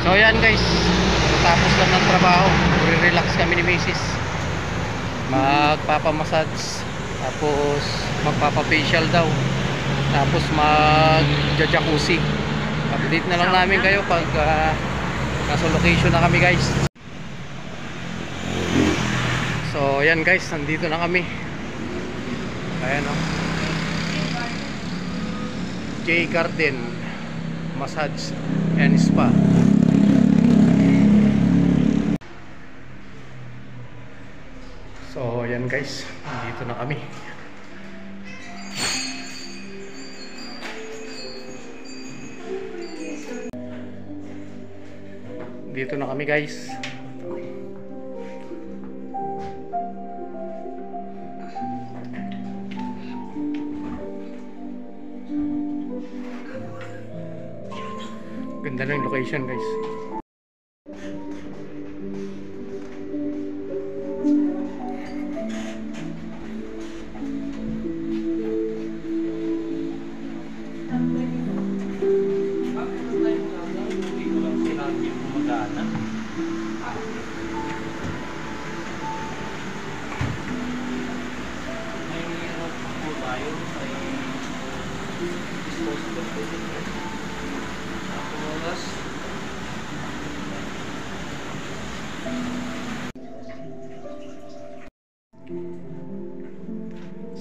So yan guys, tapos lang ng trabaho, relax kami ni Mrs. Magpapamassage, tapos magpapafacial daw, tapos mag-jacuzzi. Update na lang namin kayo pag nasa location na kami guys. So yan guys, nandito na kami. Ayan o, J Garden Massage and Spa. So yan guys, nandito na kami. Dito na kami guys. Ganda na yung location guys.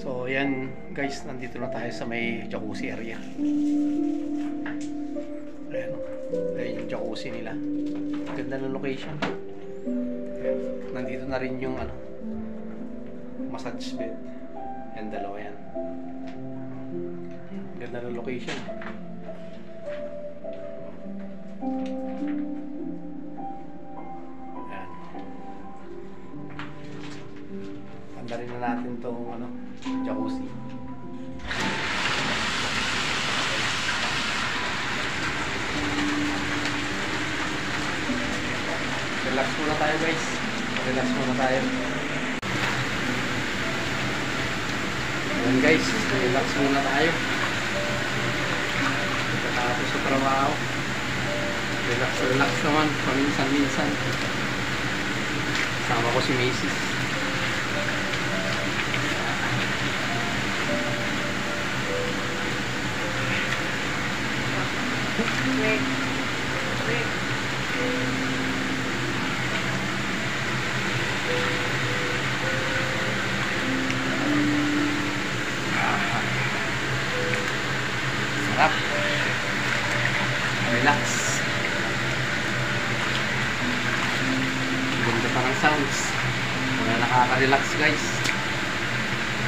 So yan guys, nandito na tayo sa may jacuzzi area. Ayan, ayan yung jacuzzi nila. Ganda ng location. Ayan. Nandito na rin yung ano, massage bed. Yan, dalawa yan. Ganda ng location. Ayan. Panda rin na natin itong ano, jacuzzi. Relax muna tayo guys. Relax muna tayo. Ayan guys, relax muna tayo. Pagkatapos sa trabaho, relax naman paminsan-minsan. Kasama ko si Mrs. Sarap. Relax. Ganda pa ng sounds. Wala, nakaka-relax guys.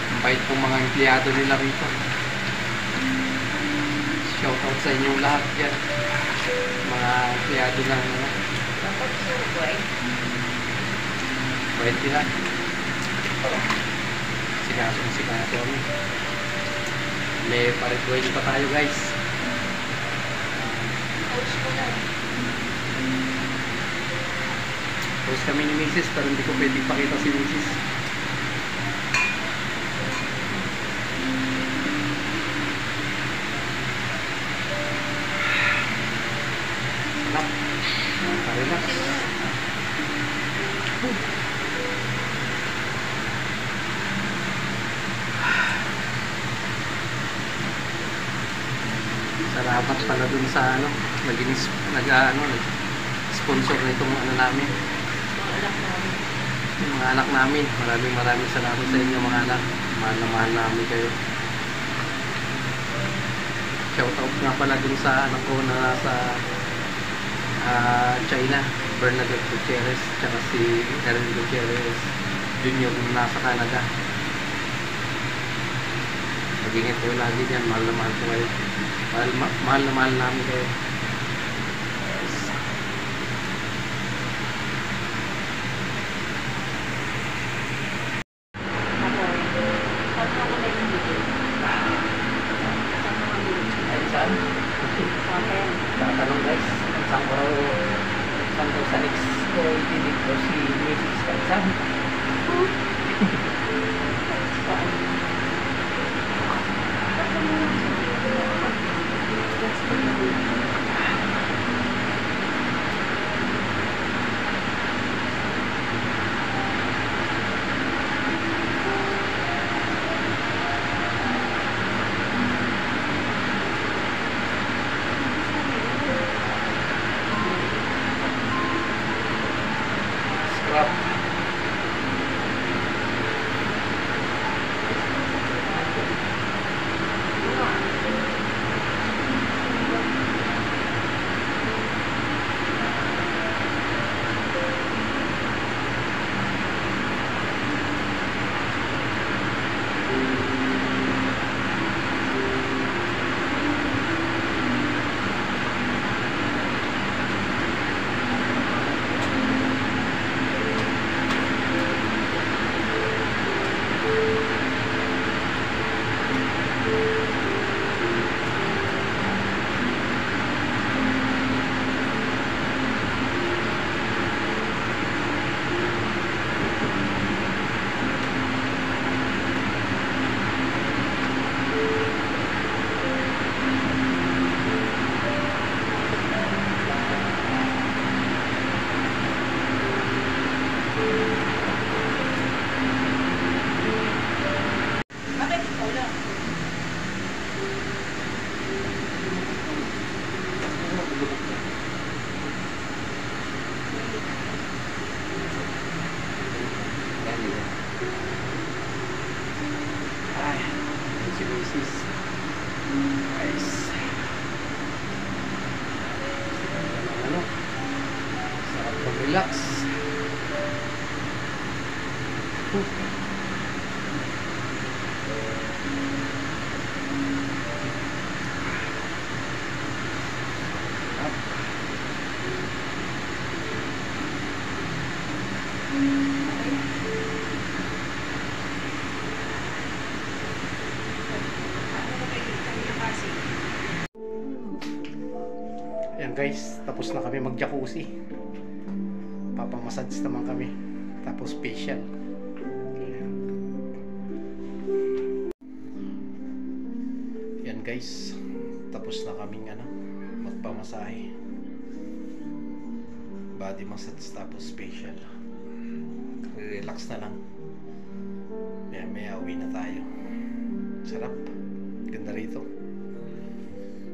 Ang bait ng mga empleyado nila rito. Shoutout sa inyong lahat yan. Mga empleyado ng bait nila. Sikaso kami. May paritway pa tayo guys. Post kami ni Mrs. pero hindi ko pwede pakita si Mrs. Sarap. Relax. Salamat pala dun sa ano, nag-sponsor nitong ano namin. Yung mga anak namin. Maraming salamat sa inyo mga anak. Mahal na mahal namin kayo. Shoutout nga pala dun sa anak ko na nasa China, Bernadette Gutierrez, tsaka si Erin Gutierrez Junior na nasa Canada. Mag-ingat kayo lagi dyan. Mahal na mahal ko kayo. Mahal na mahal namin kayo. Tatanong guys, saan daw sa next ko itinit ko si Mrs. Kansan? relax. Ayan guys, tapos na kami mag-jacuzzi. Papamassage naman kami. Tapos facial. Ayan guys, tapos na kaming magpamasahe. Body massage tapos facial. Relax na lang. May uwi na tayo. Sarap. Ganda rito.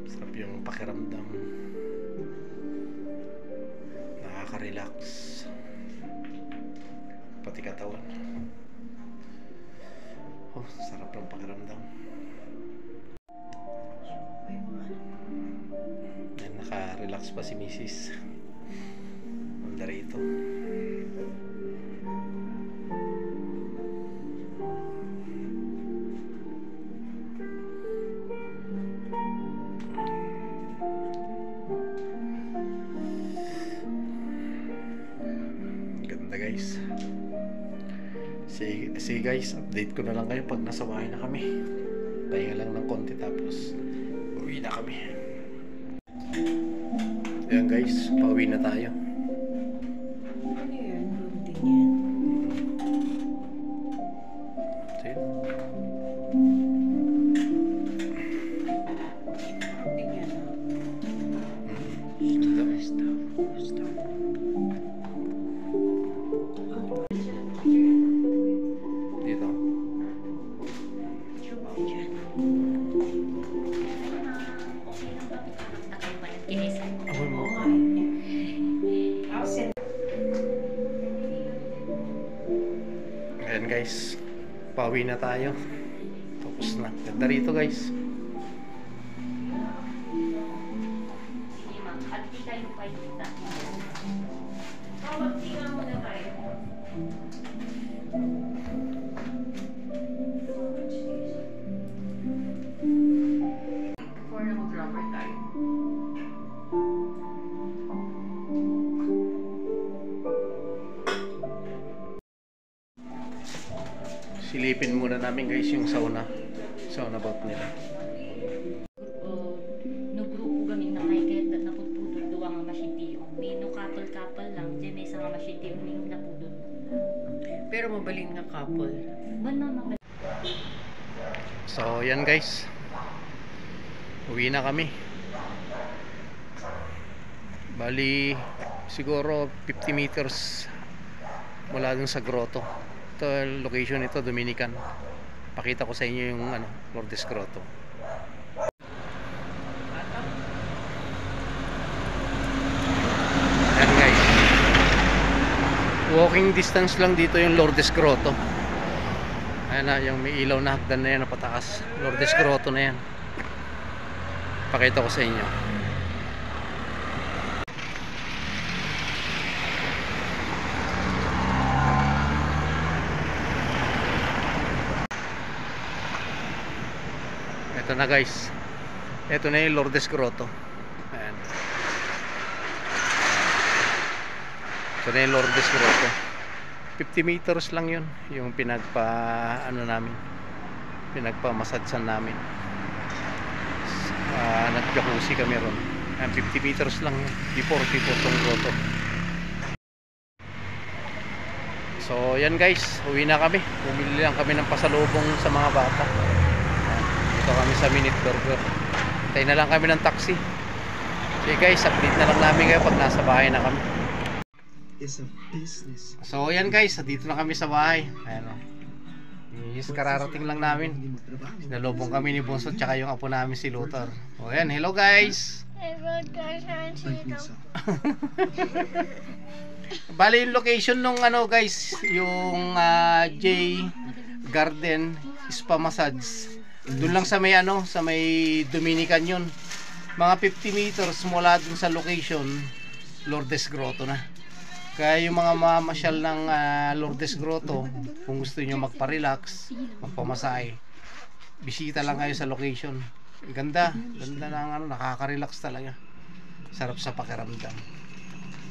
Sarap yung pakiramdam. Nakaka-relax. Pati katawan. Oh, sarap ng pakiramdam. Yan, naka-relax pa si Mrs. Ganda rito. Guys, sige guys, update ko na lang kayo pag nasa bahay na kami. Pahinga lang ng konti tapos uwi na kami. Ayan guys, pauwi na tayo. Ano yan? Room din yan. See? Room din yan. Stop. Dito. Ako mo. Ayan guys, pauwi na tayo. Tapos na. Ganda rito guys. Silipin muna namin guys yung sauna bath nila. Nagruo kami na kay kahit naputpudod duwa nga masintiyo. May no couple lang, dyan may isang masintiyo may napudod. Pero mabalin nga couple. Mama. So yan guys, uwi na kami. Bali siguro 50 meters mula dun sa grotto. Ito location ito, Dominican. Pakita ko sa inyo yung Lourdes Grotto. Ayan guys, walking distance lang dito yung Lourdes Grotto. Ayan na, yung may ilaw na hagdan na yan na pataas. Lourdes Grotto na yan. Pakita ko sa inyo. Ito na guys. Ito na yung Lourdes Grotto. Ayan. Ito na yung Lourdes Grotto. 50 meters lang yun. Yung pinagpa-masadsan namin. Nag-jacuzzi kami ron. 50 meters lang yun. Before tong grotto. So yan guys, uwi na kami. Bumili lang kami ng pasalubong sa mga bata. Dito kami sa Minute Burger. Tayo na lang kami ng taxi. Okay guys, update na lang namin kayo pag nasa bahay na kami. Is a business. So yan guys, dito na kami sa bahay. Ayan o. Yes, kararating lang namin. Sinalubong kami ni Bunso tsaka yung apo namin si Luther. O yan, hello guys. Bali yung location nung guys, yung J Garden Spa Massage. Doon lang sa may sa may Dominican yun. Mga 50 meters mula dun sa location, Lourdes Grotto na. Kaya yung mga mamasyal ng Lourdes Grotto, kung gusto niyo magpa-relax, magpamasahe, bisita lang kayo sa location. Ganda ng nakaka-relax talaga. Sarap sa pakiramdam.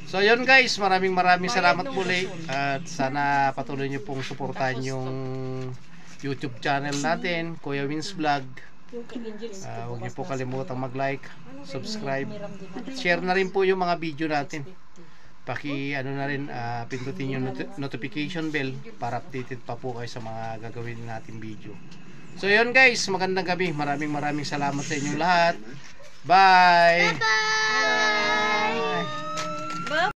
So yun guys, maraming salamat muli at sana patuloy niyo pong suportahan yung YouTube channel natin, Kuya Wins Vlog. Huwag niyo po kalimutang mag-like, subscribe, at share na rin po yung mga video natin. Pindutin yung notification bell para updated pa po kayo sa mga gagawin natin video. So yun guys, magandang gabi. Maraming salamat sa inyong lahat. Bye! Bye!